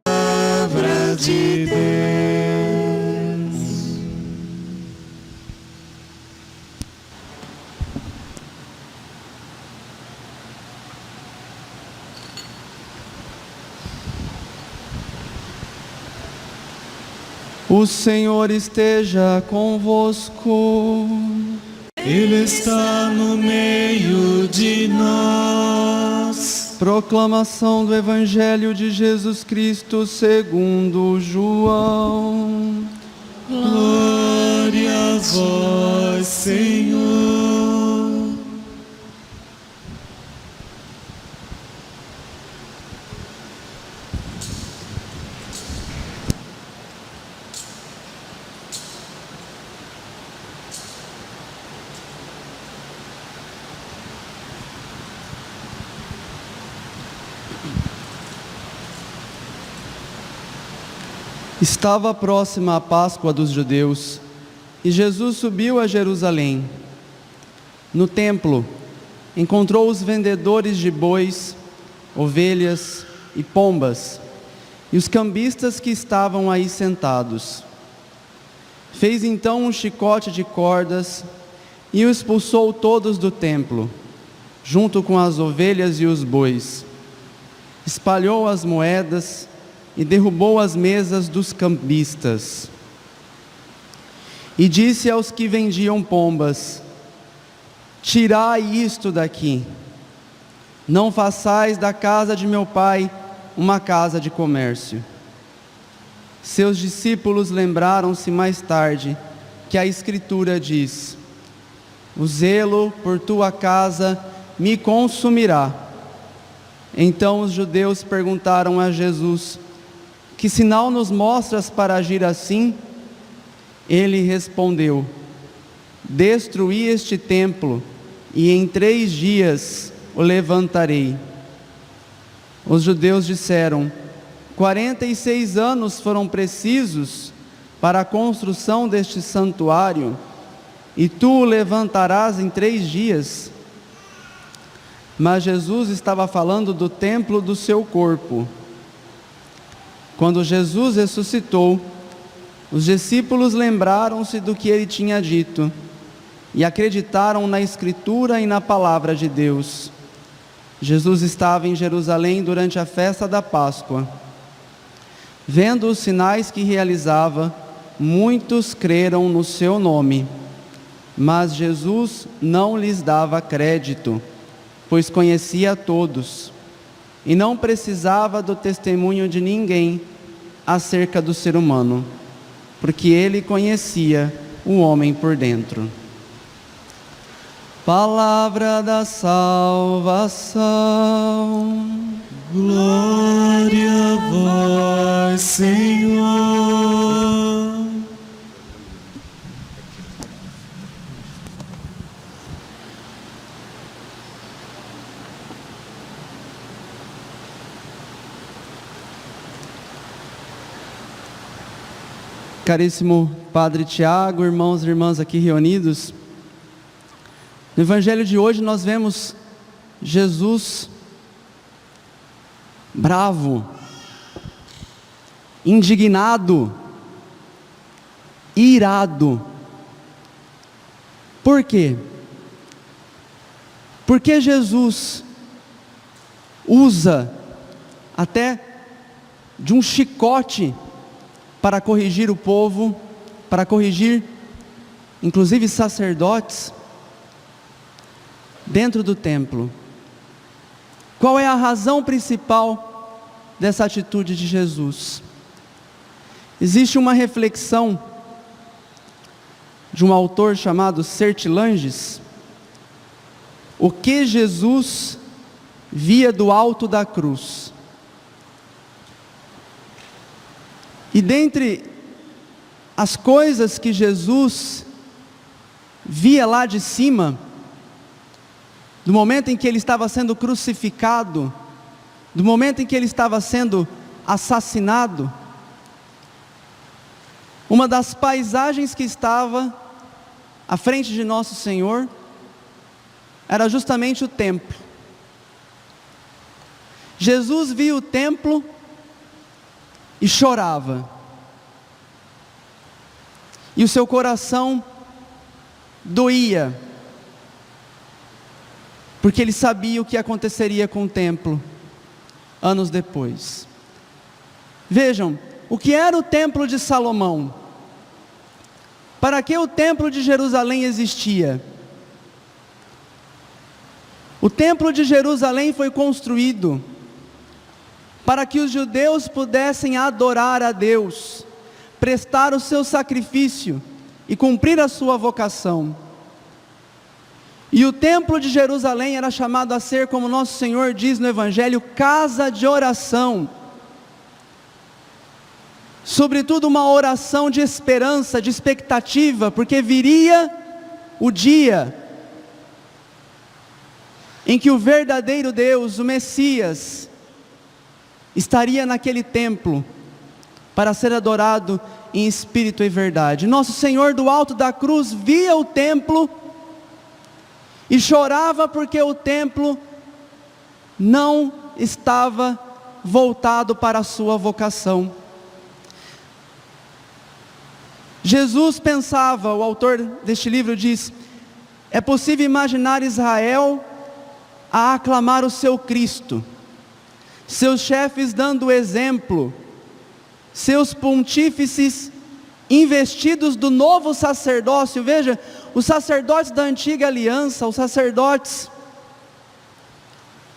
Palavra de Deus. O Senhor esteja convosco. Ele está no meio de nós. Proclamação do Evangelho de Jesus Cristo segundo João. Glória a vós, Senhor. Estava próxima a Páscoa dos judeus, e Jesus subiu a Jerusalém. No templo, encontrou os vendedores de bois, ovelhas e pombas, e os cambistas que estavam aí sentados. Fez então um chicote de cordas, e os expulsou todos do templo, junto com as ovelhas e os bois. Espalhou as moedas, e derrubou as mesas dos cambistas. E disse aos que vendiam pombas: tirai isto daqui, não façais da casa de meu pai uma casa de comércio. Seus discípulos lembraram-se mais tarde que a Escritura diz: o zelo por tua casa me consumirá. Então os judeus perguntaram a Jesus: que sinal nos mostras para agir assim? Ele respondeu: destruí este templo, e em 3 dias o levantarei. Os judeus disseram: 46 anos foram precisos para a construção deste santuário, e tu o levantarás em 3 dias? Mas Jesus estava falando do templo do seu corpo. Quando Jesus ressuscitou, os discípulos lembraram-se do que ele tinha dito e acreditaram na Escritura e na palavra de Deus. Jesus estava em Jerusalém durante a festa da Páscoa. Vendo os sinais que realizava, muitos creram no seu nome. Mas Jesus não lhes dava crédito, pois conhecia a todos, e não precisava do testemunho de ninguém acerca do ser humano, porque ele conhecia o homem por dentro. Palavra da salvação. Glória a vós, Senhor. Caríssimo Padre Tiago, irmãos e irmãs aqui reunidos, no Evangelho de hoje nós vemos Jesus bravo, indignado, irado. Por quê? Porque Jesus usa até de um chicote para corrigir o povo, para corrigir inclusive sacerdotes dentro do templo. Qual é a razão principal dessa atitude de Jesus? Existe uma reflexão de um autor chamado Sertilanges, o que Jesus via do alto da cruz. E dentre as coisas que Jesus via lá de cima, do momento em que ele estava sendo crucificado, do momento em que ele estava sendo assassinado, uma das paisagens que estava à frente de nosso Senhor, era justamente o templo. Jesus via o templo e chorava. E o seu coração doía, porque ele sabia o que aconteceria com o templo anos depois. Vejam, o que era o templo de Salomão? Para que o templo de Jerusalém existia? O templo de Jerusalém foi construído para que os judeus pudessem adorar a Deus, prestar o seu sacrifício e cumprir a sua vocação. E o templo de Jerusalém era chamado a ser, como nosso Senhor diz no Evangelho, casa de oração. Sobretudo uma oração de esperança, de expectativa, porque viria o dia em que o verdadeiro Deus, o Messias, estaria naquele templo para ser adorado em espírito e verdade. Nosso Senhor do alto da cruz via o templo e chorava porque o templo não estava voltado para a sua vocação. Jesus pensava, o autor deste livro diz, é possível imaginar Israel a aclamar o seu Cristo, seus chefes dando exemplo, seus pontífices investidos do novo sacerdócio. Veja, os sacerdotes da antiga aliança, os sacerdotes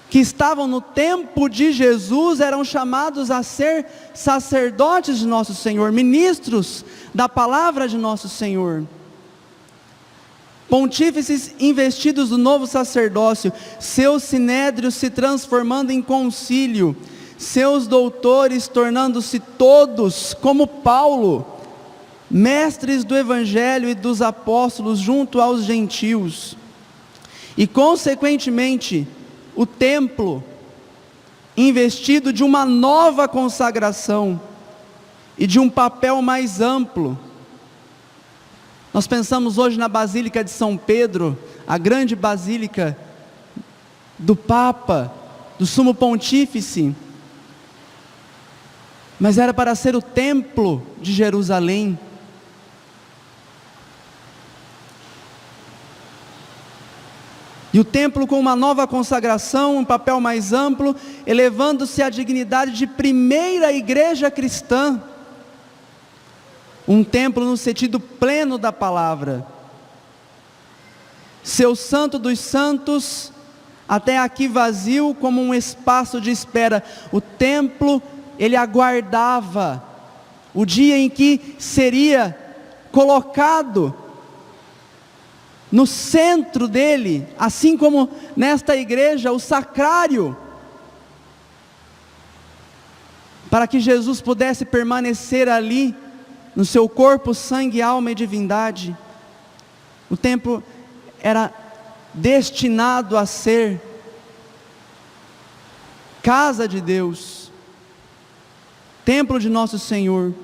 que estavam no tempo de Jesus, eram chamados a ser sacerdotes de nosso Senhor, ministros da palavra de nosso Senhor, pontífices investidos do novo sacerdócio, seus sinédrios se transformando em concílio, seus doutores tornando-se todos, como Paulo, mestres do Evangelho e dos apóstolos junto aos gentios, e consequentemente, o templo investido de uma nova consagração e de um papel mais amplo. Nós pensamos hoje na Basílica de São Pedro, a grande basílica do Papa, do Sumo Pontífice, mas era para ser o templo de Jerusalém. E o templo com uma nova consagração, um papel mais amplo, elevando-se à dignidade de primeira igreja cristã. Um templo no sentido pleno da palavra. Seu santo dos santos, até aqui vazio como um espaço de espera. O templo, ele aguardava o dia em que seria colocado no centro dele, assim como nesta igreja, o sacrário, para que Jesus pudesse permanecer ali, no seu corpo, sangue, alma e divindade. O templo era destinado a ser casa de Deus, templo de nosso Senhor.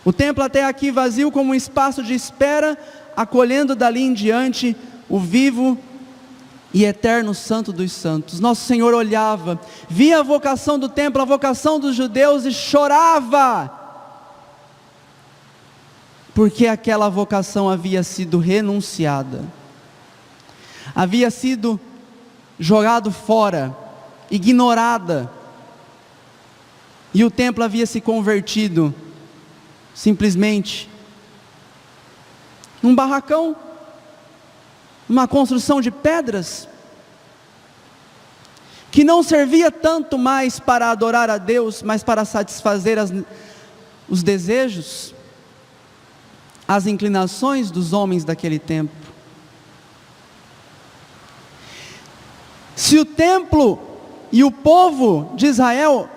O templo até aqui vazio como um espaço de espera, acolhendo dali em diante o vivo e eterno Santo dos Santos. Nosso Senhor olhava, via a vocação do templo, a vocação dos judeus e chorava, porque aquela vocação havia sido renunciada, havia sido jogado fora, ignorada, e o templo havia se convertido simplesmente num barracão, uma construção de pedras, que não servia tanto mais para adorar a Deus, mas para satisfazer os desejos, as inclinações dos homens daquele tempo. Se o templo e o povo de Israel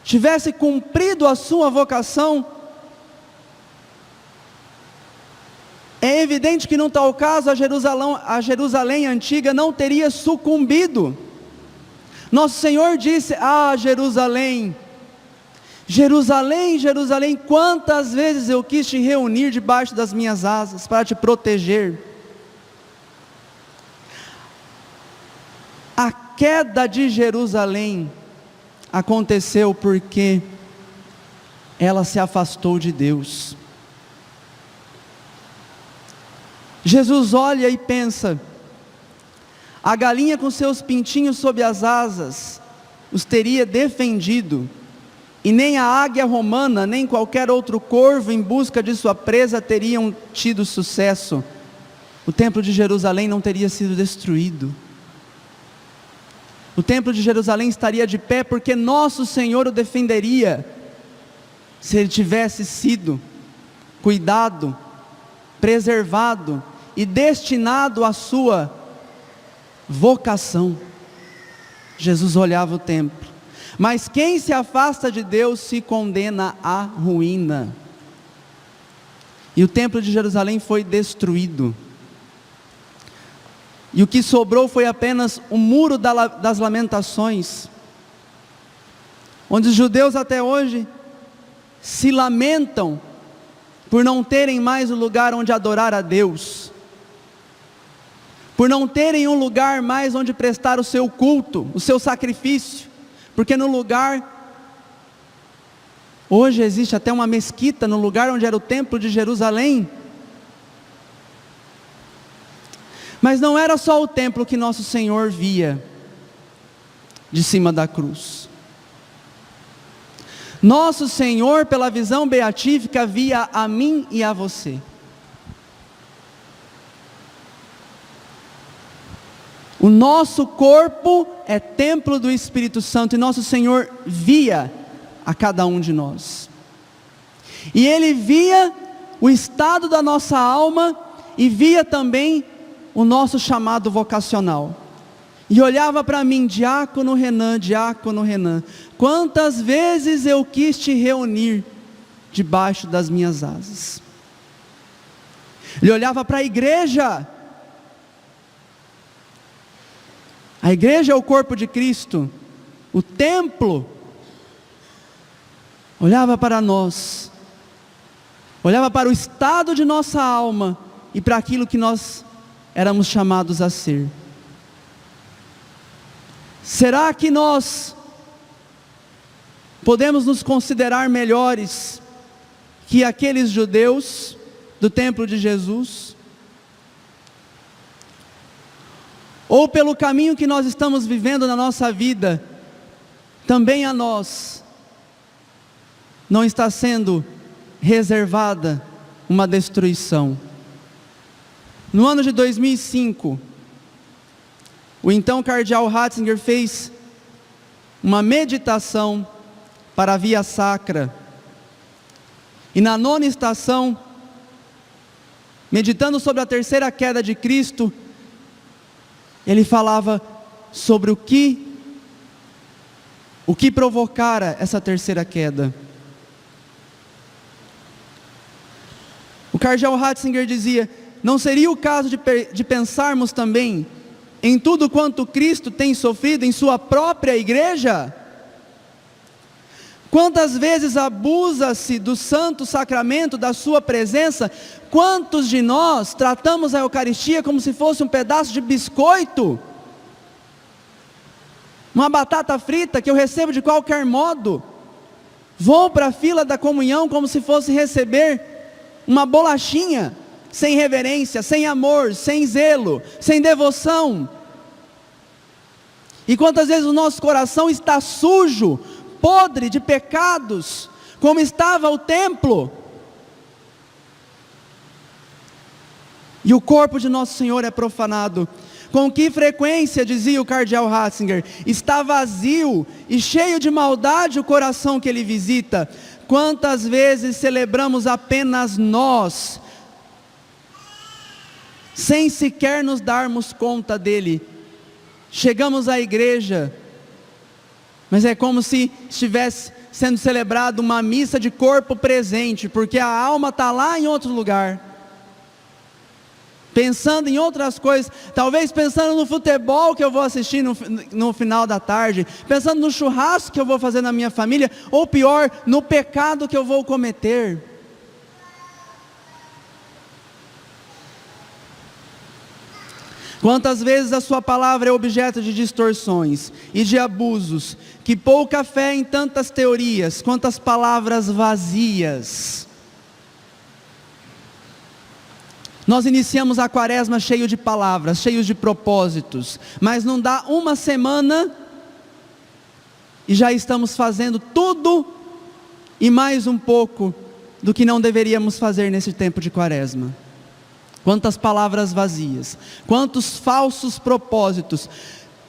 tivesse cumprido a sua vocação, é evidente que num tal caso a Jerusalém antiga não teria sucumbido. Nosso Senhor disse: ah, Jerusalém, Jerusalém, Jerusalém, quantas vezes eu quis te reunir debaixo das minhas asas para te proteger. A queda de Jerusalém aconteceu porque ela se afastou de Deus. Jesus olha e pensa: a galinha com seus pintinhos sob as asas os teria defendido, e nem a águia romana, nem qualquer outro corvo em busca de sua presa teriam tido sucesso. O templo de Jerusalém não teria sido destruído. O templo de Jerusalém estaria de pé porque nosso Senhor o defenderia, se ele tivesse sido cuidado, preservado e destinado à sua vocação. Jesus olhava o templo, mas quem se afasta de Deus se condena à ruína. E o templo de Jerusalém foi destruído, e o que sobrou foi apenas o muro das lamentações, onde os judeus até hoje se lamentam por não terem mais um lugar onde adorar a Deus, por não terem um lugar mais onde prestar o seu culto, o seu sacrifício, porque no lugar, hoje existe até uma mesquita no lugar onde era o templo de Jerusalém. Mas não era só o templo que nosso Senhor via de cima da cruz. Nosso Senhor, pela visão beatífica, via a mim e a você. O nosso corpo é templo do Espírito Santo, e nosso Senhor via a cada um de nós. E Ele via o estado da nossa alma, e via também o nosso chamado vocacional. E olhava para mim: diácono Renan, quantas vezes eu quis te reunir debaixo das minhas asas. Ele olhava para a igreja. A igreja é o corpo de Cristo, o templo. Olhava para nós, olhava para o estado de nossa alma e para aquilo que nós éramos chamados a ser. Será que nós podemos nos considerar melhores que aqueles judeus do templo de Jesus? Ou pelo caminho que nós estamos vivendo na nossa vida, também a nós não está sendo reservada uma destruição? No ano de 2005, o então cardeal Ratzinger fez uma meditação para a Via Sacra, e na 9ª estação, meditando sobre a terceira queda de Cristo, ele falava sobre o que provocara essa terceira queda. O cardeal Ratzinger dizia: não seria o caso de pensarmos também em tudo quanto Cristo tem sofrido em sua própria igreja? Quantas vezes abusa-se do santo sacramento, da sua presença? Quantos de nós tratamos a Eucaristia como se fosse um pedaço de biscoito, uma batata frita que eu recebo de qualquer modo? Vou para a fila da comunhão como se fosse receber uma bolachinha, sem reverência, sem amor, sem zelo, sem devoção. E quantas vezes o nosso coração está sujo, podre de pecados, como estava o templo, e o corpo de nosso Senhor é profanado. Com que frequência, dizia o cardeal Ratzinger, está vazio e cheio de maldade o coração que ele visita? Quantas vezes celebramos apenas nós, sem sequer nos darmos conta dele? Chegamos à igreja, mas é como se estivesse sendo celebrado uma missa de corpo presente, porque a alma está lá em outro lugar. pensando em outras coisas, talvez pensando no futebol que eu vou assistir no final da tarde, pensando no churrasco que eu vou fazer na minha família, ou pior, no pecado que eu vou cometer. Quantas vezes a sua palavra é objeto de distorções e de abusos, que pouca fé em tantas teorias, quantas palavras vazias. Nós iniciamos a quaresma cheio de palavras, cheios de propósitos, mas não dá uma semana e já estamos fazendo tudo e mais um pouco do que não deveríamos fazer nesse tempo de quaresma. Quantas palavras vazias, quantos falsos propósitos.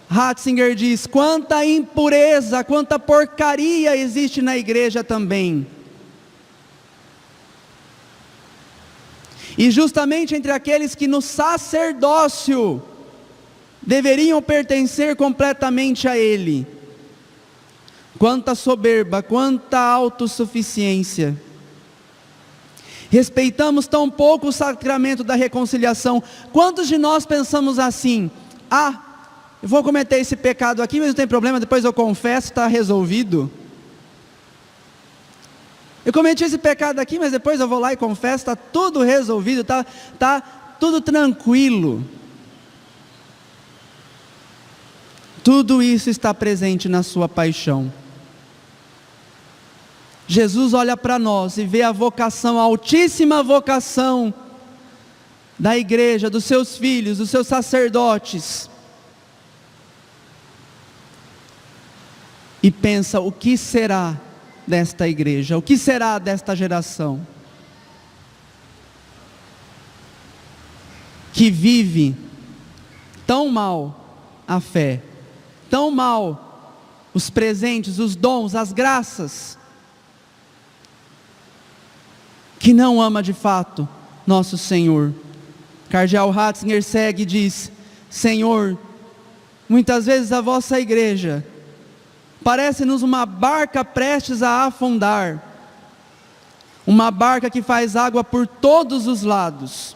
Ratzinger diz, quanta impureza, quanta porcaria existe na igreja também. E justamente entre aqueles que no sacerdócio deveriam pertencer completamente a Ele, quanta soberba, quanta autossuficiência. Respeitamos tão pouco o sacramento da reconciliação. Quantos de nós pensamos assim, eu vou cometer esse pecado aqui, mas não tem problema, depois eu confesso, está resolvido. Eu cometi esse pecado aqui, mas depois eu vou lá e confesso, está tudo resolvido, está tudo tranquilo. Tudo isso está presente na sua paixão. Jesus olha para nós e vê a vocação, a altíssima vocação da igreja, dos seus filhos, dos seus sacerdotes. E pensa, o que será desta igreja? O que será desta geração? Que vive tão mal a fé, tão mal os presentes, os dons, as graças, que não ama de fato nosso Senhor. Cardeal Ratzinger segue e diz, Senhor, muitas vezes a vossa igreja parece-nos uma barca prestes a afundar, uma barca que faz água por todos os lados,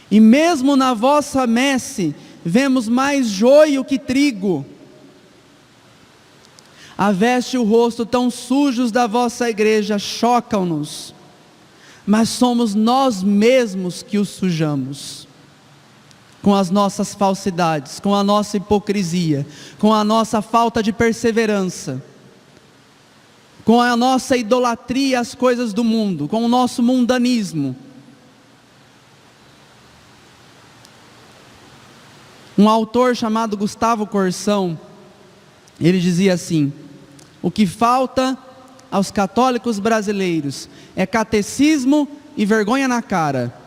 e mesmo na vossa messe, vemos mais joio que trigo. A veste e o rosto tão sujos da vossa igreja chocam-nos, mas somos nós mesmos que os sujamos, com as nossas falsidades, com a nossa hipocrisia, com a nossa falta de perseverança, com a nossa idolatria às coisas do mundo, com o nosso mundanismo. Um autor chamado Gustavo Corsão, ele dizia assim, o que falta aos católicos brasileiros é catecismo e vergonha na cara.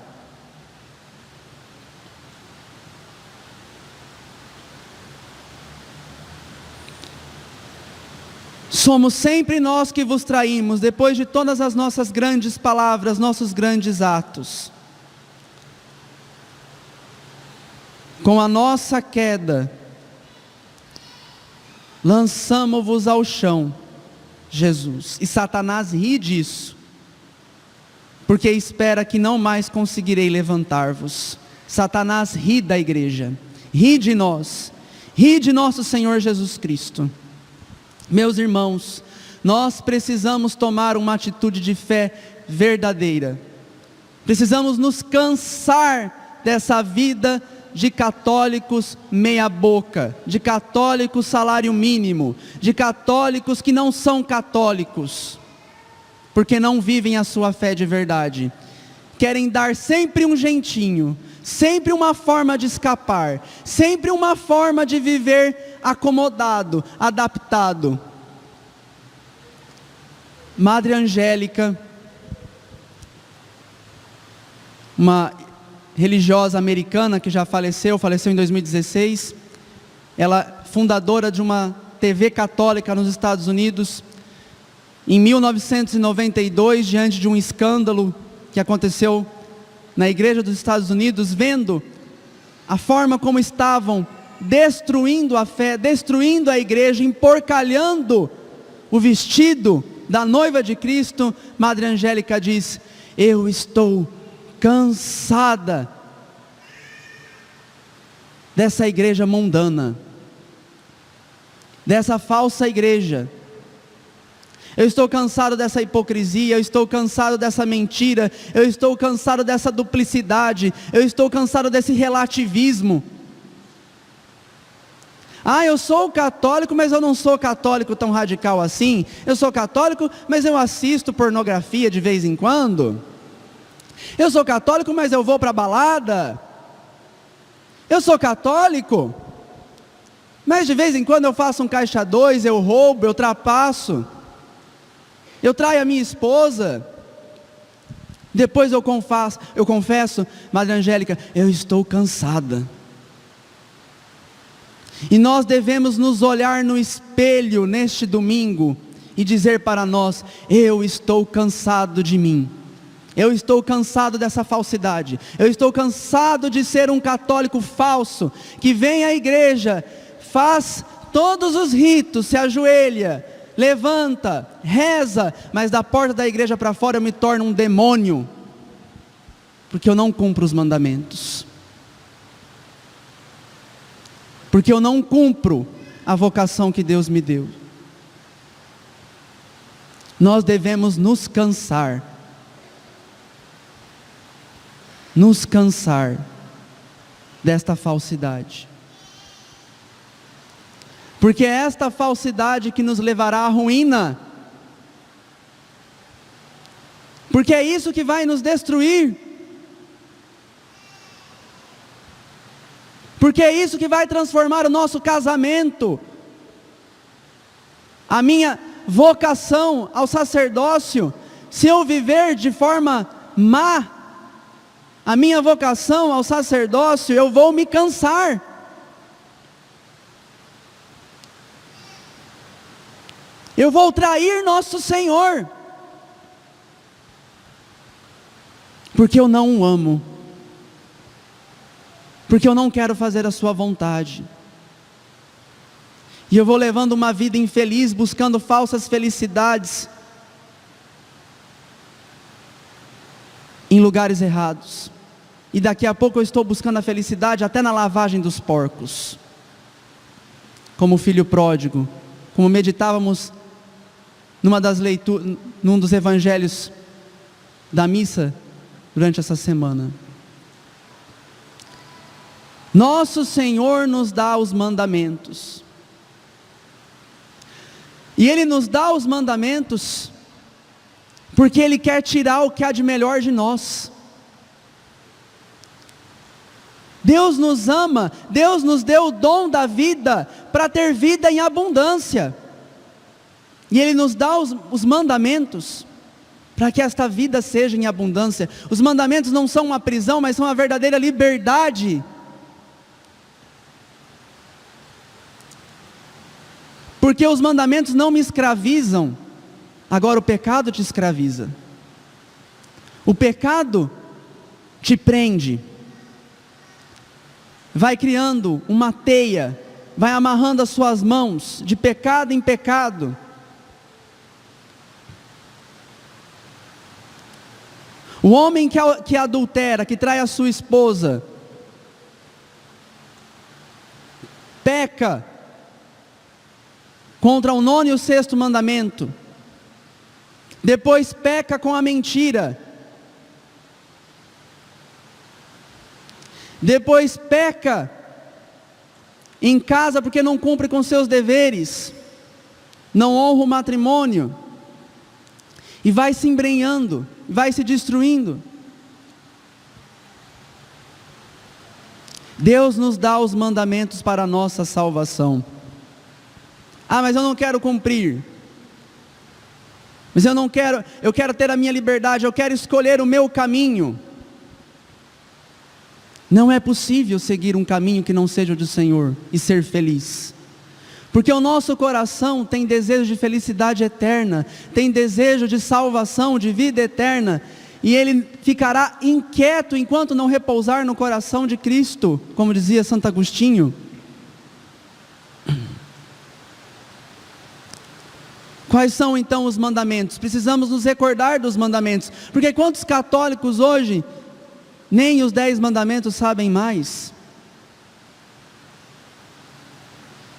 Somos sempre nós que vos traímos, depois de todas as nossas grandes palavras, nossos grandes atos. Com a nossa queda, lançamo-vos ao chão, Jesus, e Satanás ri disso, porque espera que não mais conseguirei levantar-vos. Satanás ri da igreja, ri de nós, ri de nosso Senhor Jesus Cristo. Meus irmãos, nós precisamos tomar uma atitude de fé verdadeira, precisamos nos cansar dessa vida de católicos meia boca, de católicos salário mínimo, de católicos que não são católicos, porque não vivem a sua fé de verdade, querem dar sempre um jeitinho, sempre uma forma de escapar, sempre uma forma de viver acomodado, adaptado. Madre Angélica, uma religiosa americana que já faleceu em 2016, ela fundadora de uma TV católica nos Estados Unidos, em 1992, diante de um escândalo que aconteceu na igreja dos Estados Unidos, vendo a forma como estavam destruindo a fé, destruindo a igreja, emporcalhando o vestido da noiva de Cristo, Madre Angélica diz, eu estou cansada dessa igreja mundana, dessa falsa igreja. Eu estou cansado dessa hipocrisia, eu estou cansado dessa mentira, eu estou cansado dessa duplicidade, eu estou cansado desse relativismo. Eu sou católico, mas eu não sou católico tão radical assim. Eu sou católico, mas eu assisto pornografia de vez em quando. Eu sou católico, mas eu vou para a balada. Eu sou católico, mas de vez em quando eu faço um caixa 2, eu roubo, eu trapaço. Eu traio a minha esposa, depois eu confesso, Madre Angélica, eu estou cansada. E nós devemos nos olhar no espelho neste domingo e dizer para nós: eu estou cansado de mim, eu estou cansado dessa falsidade, eu estou cansado de ser um católico falso, que vem à igreja, faz todos os ritos, se ajoelha, levanta, reza, mas da porta da igreja para fora eu me torno um demônio, porque eu não cumpro os mandamentos, porque eu não cumpro a vocação que Deus me deu. Nós devemos nos cansar desta falsidade, porque é esta falsidade que nos levará à ruína, porque é isso que vai nos destruir, porque é isso que vai transformar o nosso casamento, a minha vocação ao sacerdócio. Se eu viver de forma má a minha vocação ao sacerdócio, eu vou me cansar. Eu vou trair nosso Senhor, porque eu não o amo, porque eu não quero fazer a sua vontade, e eu vou levando uma vida infeliz, buscando falsas felicidades, em lugares errados, e daqui a pouco eu estou buscando a felicidade até na lavagem dos porcos, como o filho pródigo, como meditávamos num dos evangelhos da missa durante essa semana. Nosso Senhor nos dá os mandamentos, e Ele nos dá os mandamentos porque Ele quer tirar o que há de melhor de nós. Deus nos ama, Deus nos deu o dom da vida para ter vida em abundância, e Ele nos dá os mandamentos para que esta vida seja em abundância. Os mandamentos não são uma prisão, mas são a verdadeira liberdade. Porque os mandamentos não me escravizam, agora o pecado te escraviza. O pecado te prende, vai criando uma teia, vai amarrando as suas mãos de pecado em pecado. O homem que adultera, que trai a sua esposa, peca contra o 9º e o 6º mandamento, depois peca com a mentira, depois peca em casa porque não cumpre com seus deveres, não honra o matrimônio, e vai se embrenhando, vai se destruindo. Deus nos dá os mandamentos para a nossa salvação. Mas eu não quero cumprir, mas eu quero ter a minha liberdade, eu quero escolher o meu caminho. Não é possível seguir um caminho que não seja o do Senhor e ser feliz, porque o nosso coração tem desejo de felicidade eterna, tem desejo de salvação, de vida eterna, e ele ficará inquieto enquanto não repousar no coração de Cristo, como dizia Santo Agostinho. Quais são então os mandamentos? Precisamos nos recordar dos mandamentos, porque quantos católicos hoje nem os 10 mandamentos sabem mais?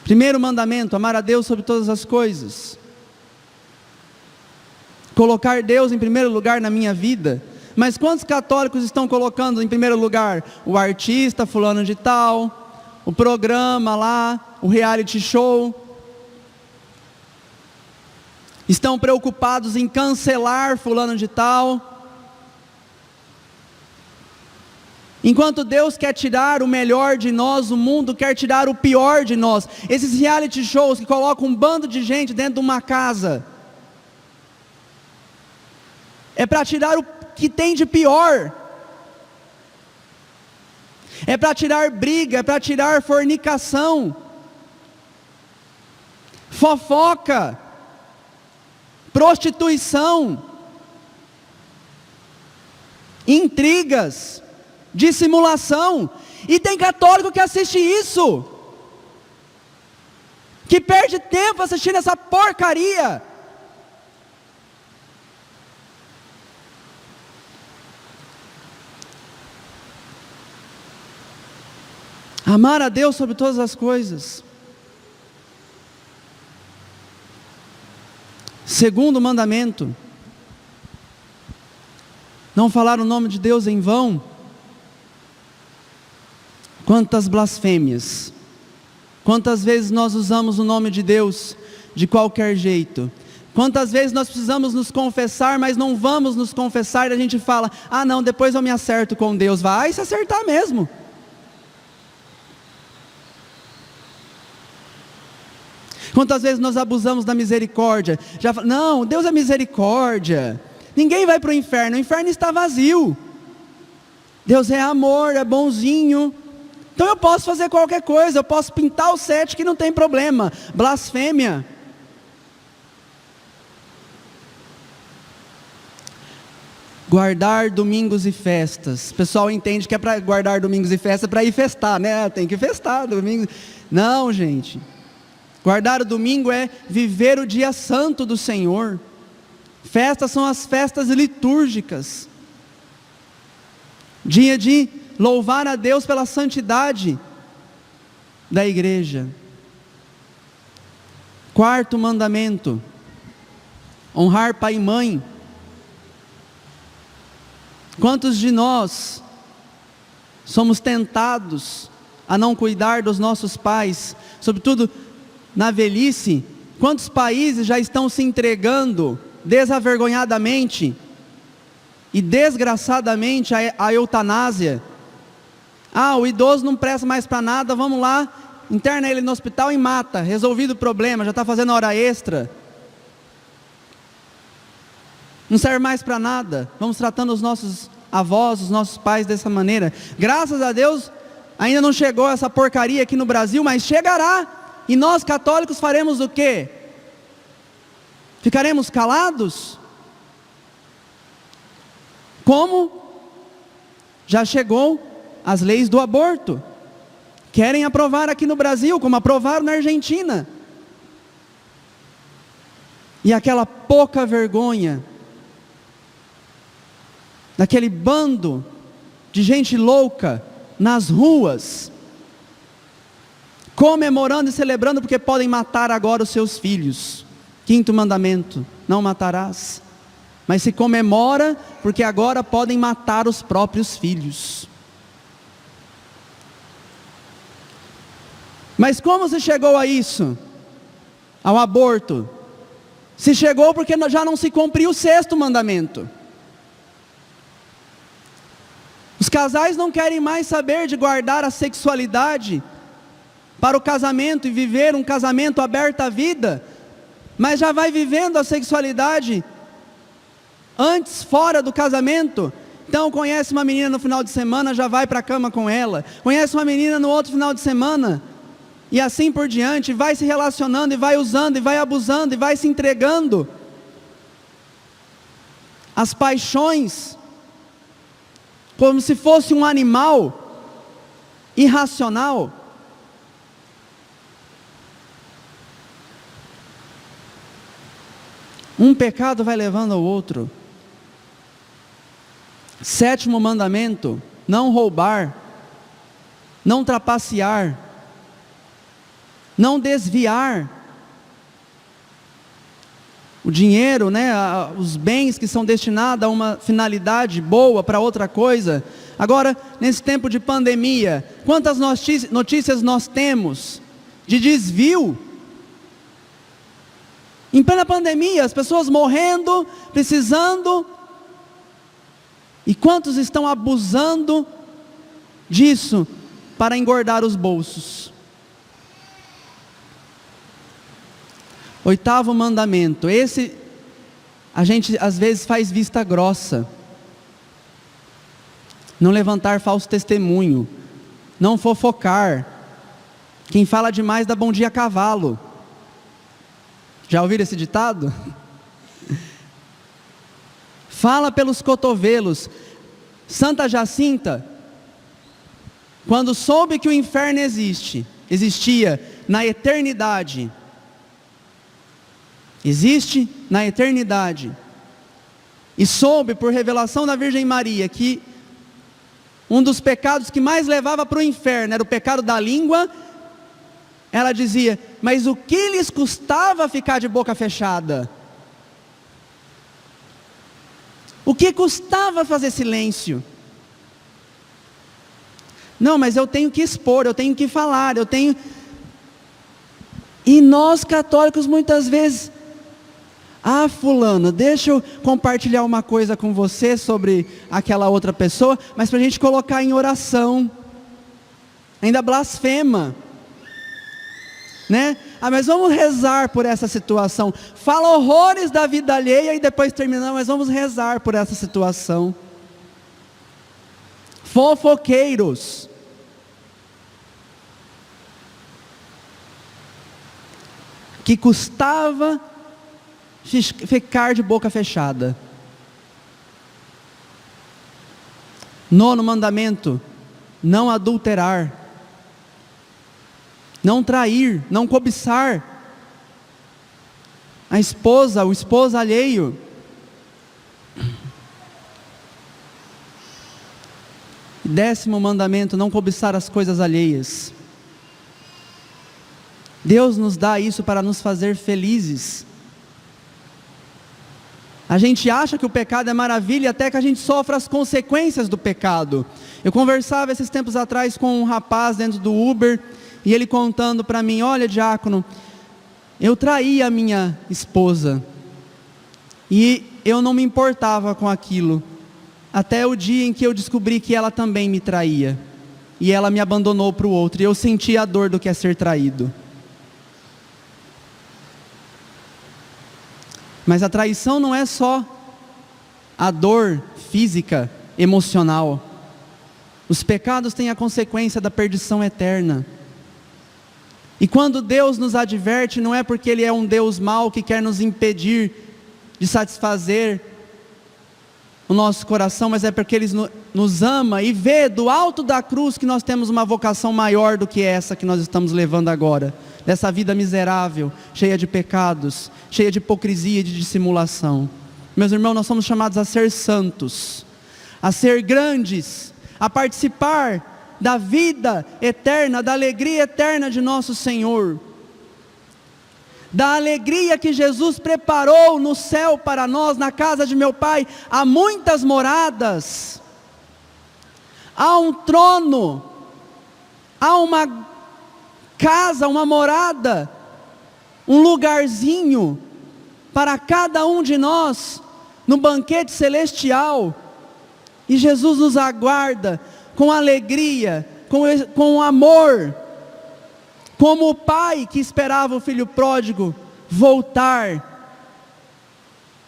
Primeiro mandamento, amar a Deus sobre todas as coisas. Colocar Deus em primeiro lugar na minha vida. Mas quantos católicos estão colocando em primeiro lugar o artista fulano de tal, o programa lá, o reality show? Estão preocupados em cancelar fulano de tal. Enquanto Deus quer tirar o melhor de nós, o mundo quer tirar o pior de nós. Esses reality shows que colocam um bando de gente dentro de uma casa, é para tirar o que tem de pior. É para tirar briga, é para tirar fornicação, fofoca, prostituição, intrigas, dissimulação. E tem católico que assiste isso, que perde tempo assistindo essa porcaria. Amar a Deus sobre todas as coisas. Segundo mandamento, não falar o nome de Deus em vão. Quantas blasfêmias, quantas vezes nós usamos o nome de Deus de qualquer jeito, quantas vezes nós precisamos nos confessar, mas não vamos nos confessar, e a gente fala, ah não, depois eu me acerto com Deus. Vai se acertar mesmo. Quantas vezes nós abusamos da misericórdia, não, Deus é misericórdia, ninguém vai para o inferno está vazio, Deus é amor, é bonzinho, então eu posso fazer qualquer coisa, eu posso pintar o 7 que não tem problema. Blasfêmia. Guardar domingos e festas. O pessoal entende que é para guardar domingos e festas, para ir festar, né? Tem que festar domingo. Não, gente. Guardar o domingo é viver o dia santo do Senhor. Festas são as festas litúrgicas. Dia de louvar a Deus pela santidade da igreja. Quarto mandamento, honrar pai e mãe. Quantos de nós somos tentados a não cuidar dos nossos pais, sobretudo na velhice? Quantos países já estão se entregando desavergonhadamente e desgraçadamente à eutanásia? Ah, o idoso não presta mais para nada, vamos lá, interna ele no hospital e mata, resolvido o problema, já está fazendo hora extra, não serve mais para nada. Vamos tratando os nossos avós, os nossos pais dessa maneira. Graças a Deus ainda não chegou essa porcaria aqui no Brasil, mas chegará. E nós católicos faremos o quê? Ficaremos calados? Como já chegou as leis do aborto, querem aprovar aqui no Brasil, como aprovaram na Argentina. E aquela pouca vergonha, daquele bando de gente louca nas ruas, comemorando e celebrando porque podem matar agora os seus filhos. Quinto mandamento, não matarás. Mas se comemora porque agora podem matar os próprios filhos. Mas como se chegou a isso? Ao aborto? Se chegou porque já não se cumpriu o sexto mandamento. Os casais não querem mais saber de guardar a sexualidade para o casamento e viver um casamento aberto à vida, mas já vai vivendo a sexualidade antes, fora do casamento. Então conhece uma menina no final de semana, já vai para a cama com ela, conhece uma menina no outro final de semana, e assim por diante, vai se relacionando, e vai usando, e vai abusando, e vai se entregando às paixões, como se fosse um animal irracional. Um pecado vai levando ao outro. Sétimo mandamento, não roubar, não trapacear. não desviar o dinheiro, né, os bens que são destinados a uma finalidade boa para outra coisa. Agora, nesse tempo de pandemia, quantas notícias nós temos de desvio? Em plena pandemia, as pessoas morrendo, precisando, e quantos estão abusando disso para engordar os bolsos? 8º mandamento, esse a gente às vezes faz vista grossa: não levantar falso testemunho, não fofocar. Quem fala demais dá bom dia a cavalo. Já ouviram esse ditado? Fala pelos cotovelos. Santa Jacinta, quando soube que o inferno existia na eternidade, existe na eternidade, e soube por revelação da Virgem Maria que um dos pecados que mais levava para o inferno era o pecado da língua, ela dizia: mas o que lhes custava ficar de boca fechada? O que custava fazer silêncio? Não, mas eu tenho que expor, eu tenho que falar, E nós católicos muitas vezes: ah, fulano, deixa eu compartilhar uma coisa com você sobre aquela outra pessoa, mas para a gente colocar em oração. Ainda blasfema, né? Ah, mas vamos rezar por essa situação. Fala horrores da vida alheia e depois termina: mas vamos rezar por essa situação. Fofoqueiros. Que custava ficar de boca fechada. 9º mandamento: não adulterar, não trair, não cobiçar a esposa, o esposo alheio. 10º mandamento: não cobiçar as coisas alheias. Deus nos dá isso para nos fazer felizes. A gente acha que o pecado é maravilha até que a gente sofre as consequências do pecado. Eu conversava esses tempos atrás com um rapaz dentro do Uber, e ele contando para mim: olha, diácono, eu traí a minha esposa, e eu não me importava com aquilo, até o dia em que eu descobri que ela também me traía, e ela me abandonou para o outro, e eu senti a dor do que é ser traído. Mas a traição não é só a dor física, emocional. Os pecados têm a consequência da perdição eterna. E quando Deus nos adverte, não é porque Ele é um Deus mau que quer nos impedir de satisfazer o nosso coração, mas é porque Ele nos ama e vê do alto da cruz que nós temos uma vocação maior do que essa que nós estamos levando agora. Dessa vida miserável, cheia de pecados, cheia de hipocrisia e de dissimulação. Meus irmãos, nós somos chamados a ser santos, a ser grandes, a participar da vida eterna, da alegria eterna de nosso Senhor, da alegria que Jesus preparou no céu para nós. Na casa de meu Pai há muitas moradas, há um trono, há uma casa, uma morada, um lugarzinho para cada um de nós no banquete celestial. E Jesus nos aguarda com alegria, com amor, como o pai que esperava o filho pródigo voltar.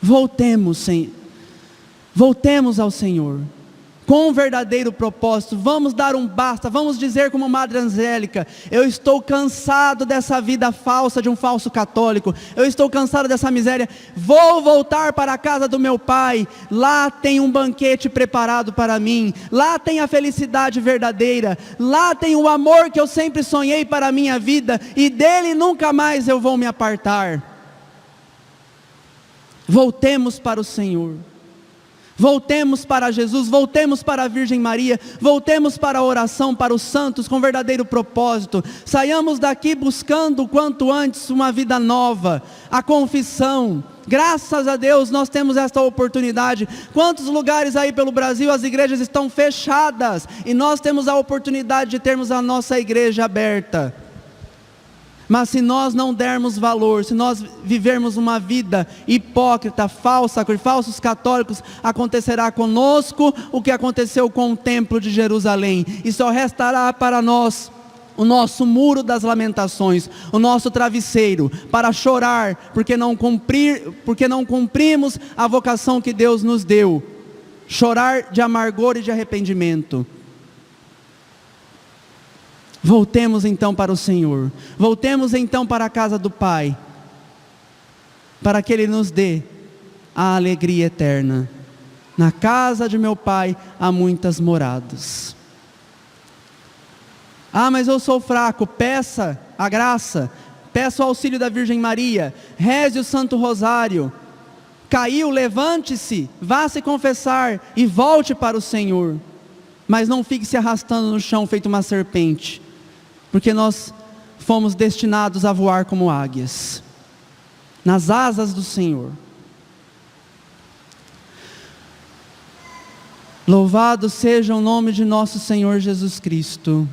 Voltemos ao Senhor com um verdadeiro propósito. Vamos dar um basta, vamos dizer como Madre Angélica: eu estou cansado dessa vida falsa de um falso católico, eu estou cansado dessa miséria, vou voltar para a casa do meu Pai. Lá tem um banquete preparado para mim, lá tem a felicidade verdadeira, lá tem o amor que eu sempre sonhei para a minha vida, e dele nunca mais eu vou me apartar. Voltemos para o Senhor, Voltemos para Jesus, voltemos para a Virgem Maria, voltemos para a oração, para os santos com verdadeiro propósito. Saiamos daqui buscando o quanto antes uma vida nova, a confissão. Graças a Deus nós temos esta oportunidade. Quantos lugares aí pelo Brasil as igrejas estão fechadas e nós temos a oportunidade de termos a nossa igreja aberta. Mas se nós não dermos valor, se nós vivermos uma vida hipócrita, falsa, com falsos católicos, acontecerá conosco o que aconteceu com o templo de Jerusalém, e só restará para nós o nosso muro das lamentações, o nosso travesseiro, para chorar, porque não cumprimos a vocação que Deus nos deu, chorar de amargor e de arrependimento. Voltemos então para o Senhor, voltemos então para a casa do Pai, para que Ele nos dê a alegria eterna. Na casa de meu Pai há muitas moradas. Ah, mas eu sou fraco. Peça a graça, peça o auxílio da Virgem Maria, reze o Santo Rosário. Caiu, levante-se, vá se confessar e volte para o Senhor. Mas não fique se arrastando no chão feito uma serpente, porque nós fomos destinados a voar como águias, nas asas do Senhor. Louvado seja o nome de nosso Senhor Jesus Cristo.